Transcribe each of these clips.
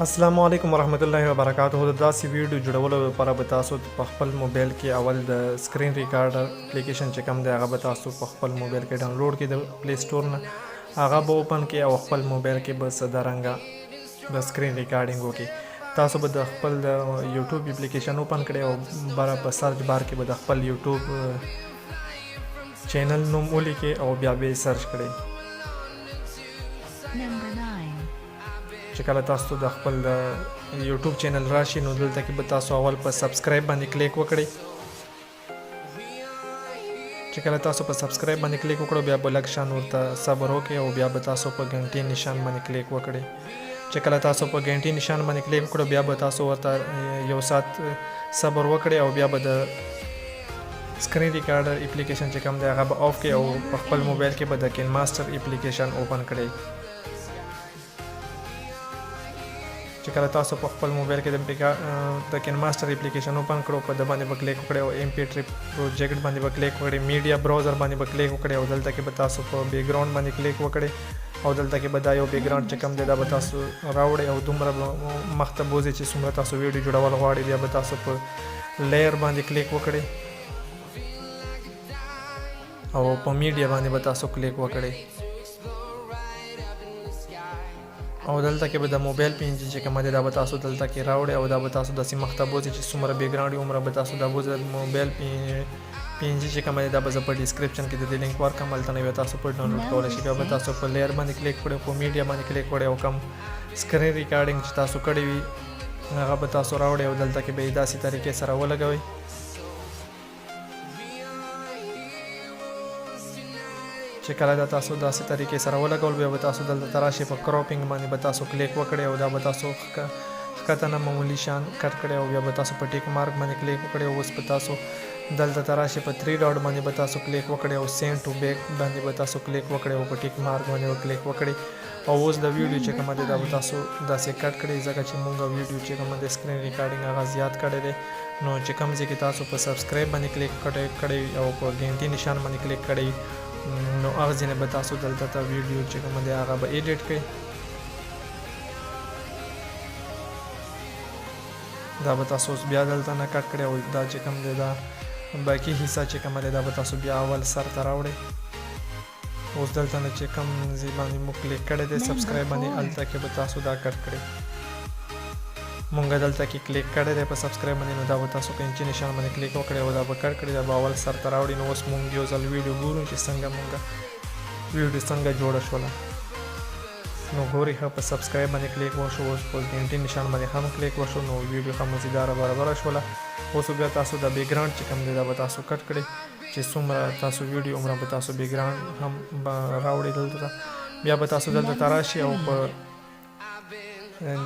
السلام علیکم ورحمت الله وبرکاته. د داسې ویډیو جوړولو لپاره به تاسو په خپل موبایل کې اول د سکرین ریکارډر اپلیکیشن چې کوم دی هغه به تاسو په خپل موبایل کې ډاونلوډ کړئ د پلی سټور نه. هغه به اوپن کړئ او خپل موبایل کې به څه د سکرین ریکارډینګ وکړئ. تاسو به د خپل د یوټیوب اپلیکیشن اوپن کړئ او بره په سرچ بار کې به د خپل یوټیوب چینل نوم ولیکئ او بیا به یې سرچ کړئ. چې کله تاسو د خپل یوټیوب چینل راشي نو دلته کې به تاسو اول په سبسکرایب باندې کلیک وکړئ. چې کله تاسو په سبسکرایب باندې کلیک وکړو بیا به لږ شان ورته صبر وکړئ او بیا به تاسو په غنټې نشان باندې کلیک وکړئ. چې کله تاسو په غنټې نشان باندې کلیک وکړو بیا به تاسو ورته یو ساعت صبر وکړئ او بیا به د سکرین ریکارډر اپلیکیشن چې کوم دی هغه به آف کړئ او په خپل موبایل کې به د کین ماسټر اپلیکیشن اوپن کړئ. چې کله تاسو په خپل موبایل کې د کین ماسټر اپلیکیشن اوپن کړو په د باندې به کلیک وکړئ او MP3 پروجیکټ باندې به کلیک وکړئ. میډیا براوزر باندې به کلیک وکړئ او دلته کې به تاسو په بیک ګراوند باندې کلیک وکړئ او دلته کې به دا یو بیک ګراوند چې کوم دی دا به تاسو راوړئ او دومره مخته بوځئ چې څومره تاسو ویډیو جوړول غواړئ. بیا به تاسو په لیر باندې کلیک وکړئ او په میډیا باندې به تاسو کلیک وکړئ او دلته کې به د موبایل PNG چې کومه دی دا به تاسو دلته کې راوړئ او دا به تاسو داسې مخته بوځئ چې څومره بیک ګراوند وي عمره به تاسو دا بوځئ. موبایل PNG چې کومه دی دا به زه په ډسکرپشن کې د دې لینک ورکړم، هلته نه بیا تاسو په ډاونلوډ کولی شئ. بیا به تاسو په لیر باندې کلیک کړئ، په میډیا باندې کلیک کړئ او کوم سکرین ریکارډینګ چې تاسو کړی وي هغه به تاسو راوړئ او دلته کې به یې داسې طریقې سره ولګوئ. چې کله دا تاسو داسې طریقې سره ولګول بیا به تاسو دلته ته راشئ، په کراپینګ باندې به تاسو کلیک وکړئ او دا به تاسو ښکته نه معمولي شان کټ کړئ او بیا به تاسو په ټیک مارک باندې کلیک وکړئ او اوس به تاسو دلته ته راشئ، په 3 ډاټ باندې به تاسو کلیک وکړئ او سینډ ټو بیک باندې به تاسو کلیک وکړئ او په ټیک مارک باندې به کلیک وکړئ او اوس د ویډیو چې کومه دی دا به تاسو داسې کټ کړئ ځکه چې مونږ ویډیو چې کومه دی سکرین ریکارډینګ هغه زیات کړی دی. نو چې کوم ځای کې تاسو په سبسکرایب باندې کلیک کړئ او په غنټې نشان باندې کلیک کړئ نو هغه ځینې به تاسو دلته ته ویډیو چې کومه دی هغه به ایډیټ کړئ. دا به تاسو اوس بیا دلته نه کټ کړئ او دا چې کوم دی دا باقي حصہ چې کومه دی دا به تاسو بیا اول سر ته راوړئ. اوس دلته نه چې کوم ځای باندې مو کلیک کړی دی سبسکرایب باندې هلته کې به تاسو دا کټ کړئ. مونږ دلته کې کلیک کړی دی په سبسکرایب باندې نو دا به تاسو په انچي نشان باندې کلیک وکړئ او دا به کټ کړئ، دا به اول سر ته راوړي. نو اوس مونږ یو ځل ویډیو ګورو چې څنګه مونږ ویډیو څنګه جوړه شوله. نو ګورئ ښه په سبسکرایب باندې کلیک وشو، اوس په غنټې نشان باندې هم کلیک وشو نو ویډیو ښه مزیداره برابره شوله. اوس بیا تاسو د بیک ګراوند چې کوم دی دا به تاسو کټ کړئ چې څومره تاسو ویډیو عمره به تاسو بیک ګراوند هم راوړئ دلته ته. بیا به تاسو دلته ته راشئ او په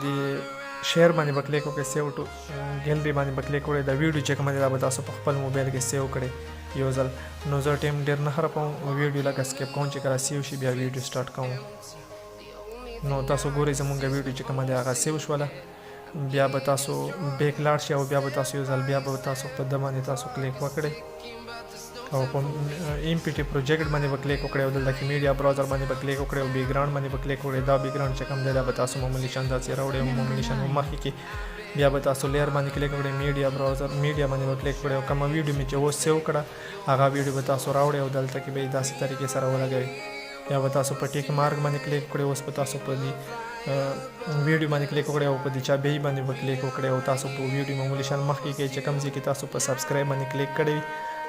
دې شیر باندې به کلیک وکړئ، سیو ټو ګیلري باندې به کلیک وکړئ. د ویډیو چې کومه دی دا به تاسو په خپل موبایل کې سیو کړئ یو ځل. نو زه ټایم ډېر نه خرابوم، ویډیو لږ سکیپ کوم چې کله سیو شي بیا ویډیو سټارټ کوم. نو تاسو ګورئ زمونږ ویډیو چې کومه دی هغه سیو شوله. بیا به تاسو بیک لاړ شئ او بیا به تاسو یو ځل بیا به تاسو په ده باندې تاسو کلیک وکړئ او په MP3 پروجیکټ باندې به کلیک وکړئ او دلته کې میډیا براوزر باندې به کلیک وکړئ او بیک ګراوند باندې به کلیک وکړئ. دا بیک ګراوند چې کوم دی دا به تاسو معمولي شان داسې راوړئ او معمولي شان مخکې کې بیا به تاسو لیر باندې کلیک وکړئ، میډیا براوزر میډیا باندې به کلیک وکړئ او کومه ویډیو مې چې اوس سیو کړه هغه ویډیو به تاسو راوړئ او دلته کې به یې داسې طریقې سره ولګوئ. بیا به تاسو په ټیک مارک باندې کلیک وکړئ، اوس به تاسو په دې ویډیو باندې کلیک وکړئ او په دې چابې باندې به کلیک وکړئ او تاسو په ویډیو معمولي شان مخکې کې چې کوم ځای کې تاسو په سبسکرایب باندې کلیک کړی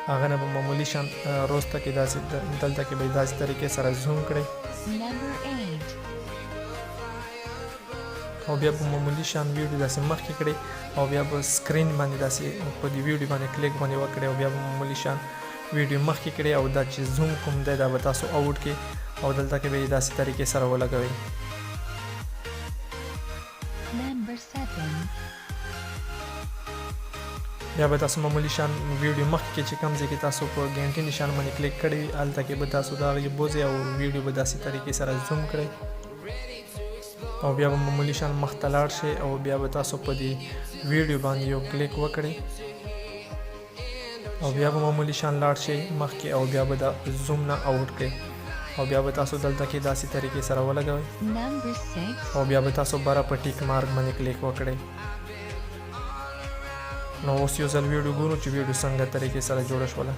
هغه نه به معمولي شان وروسته کې داسې دلته کې به یې داسې طریقې سره زوم کړئ او بیا به معمولي شان ویډیو داسې مخکې کړئ او بیا به سکرین باندې داسې په دې ویډیو باندې کلیک باندې وکړئ او بیا به معمولي شان ویډیو مخکې کړئ او دا چې زوم کوم دی دا به تاسو آوټ کړئ او دلته کې به یې داسې طریقې سره ولګوئ. بیا به تاسو معمولی شان ویډیو مخکې چې کوم ځای کې تاسو په ګنټې نشان باندې کلیک کړی وي هلته کې به تاسو دا بوځئ او ویډیو به داسې طریقې سره زوم کړئ او بیا به معمولی شان مخ ته لاړ شئ او بیا به تاسو په دې ویډیو باندې یو کلیک وکړئ او بیا به معمولی شان لاړ شئ مخکې او بیا به دا زوم نه آوټ کړئ او بیا به تاسو دلته کې داسې طریقې سره ولګوئ او بیا به تاسو بره په ټیک مارک باندې کلیک وکړئ. نو اوس یو ځل ویډیو ګورو چې ویډیو څنګه طریقې سره جوړه شوله.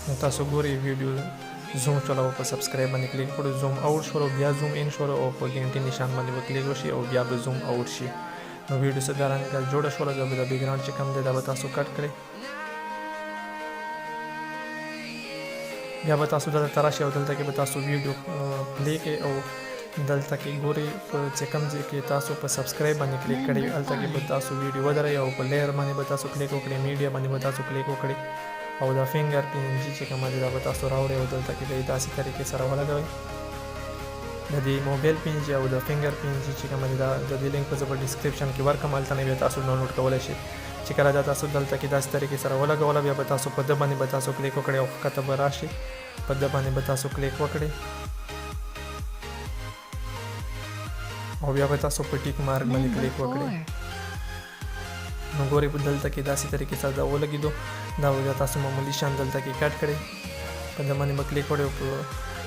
نو تاسو ګورئ ویډیو زوم شوله او په سبسکرایب باندې کلیک کړو زوم آوټ شوله بیا زوم ان شوله او په ګنټې نشان باندې به کلیک وشي او بیا به زوم آوټ شي. نو ویډیو څه دارنګه جوړه شوله دا به د بیکګراوند چې کوم دی دا به تاسو کټ کړئ. بیا به تاسو دلته راشئ او دلته کې به تاسو ویډیو پلی کړئ او دلته کې ګورئ چې کوم ځای کې تاسو په سبسکرایب باندې کلیک کړئ هلته کې به تاسو ویډیو ودرئ او په لیر باندې به تاسو کلیک وکړئ میډیا باندې به تاسو کلیک وکړئ او دا فینګر PNG چې کومه دی دا به تاسو راوړئ او دلته کې به یې داسې طریقې سره ولګوئ. د دې موبایل PNG او د فینګر PNG چې کومه دی دا د دې لینک په زه په ډسکرپشن کې ورکړم هلته نه بیا تاسو ډاونلوډ کولی شئ. چې کله دا تاسو دلته کې داسې طریقې سره ولګوله بیا به تاسو په ده باندې به تاسو کلیک وکړئ او ښکته به راشئ په ده باندې به تاسو کلیک وکړئ او بیا به تاسو په ټیک مارک باندې کلیک وکړئ. نو ګورئ په دلته کې داسې طریقې سره دا ولګېدو دا به تاسو معمولی شان دلته کې کټ کړئ په ده باندې به کلیک وکړئ او په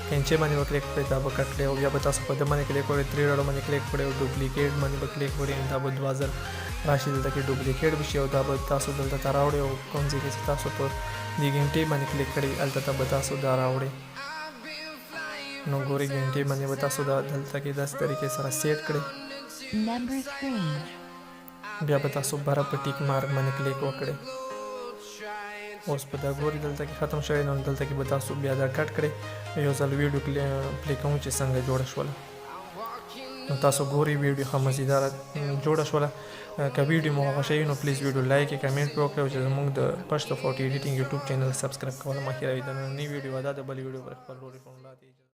کینچې باندې به کلیک کړئ دا به کټ کړئ او بیا به تاسو په ده باندې کلیک وکړئ 3 ډاټو باندې کلیک کړئ او ډوپلیکیټ باندې به کلیک وکړئ دا به 2000 راشي دلته کې ډوپلیکیټ به شي او دا به تاسو دلته ته راوړئ او کوم ځای کې چې تاسو په دې ګنټې باندې کلیک کړئ هلته ته به تاسو دا راوړئ. نو ګورئ ګنټې باندې به تاسو دا دلته کې داسې طریقې سره سیټ کړئ بیا به تاسو بره په ټیک مارک باندې کلیک وکړئ. اوس په دا ګورئ دلته کې ختم شوی نو دلته کې به تاسو بیا دا کټ کړئ یو ځل ویډیو پلی کوم چې څنګه جوړه شوله. نو تاسو ګورئ ویډیو ښه مزیداره جوړه شوله. که ویډیو مو خوښه وي نو پلیز ویډیو لایک یې کمنټ پرې وکړئ او چې زموږ د پشتو فوټو ایډیټینګ یوټیوب چینل سبسکرایب کول مه هېروئ. د نننۍ ویډیو دا د بلې ویډیو پر خپل ورور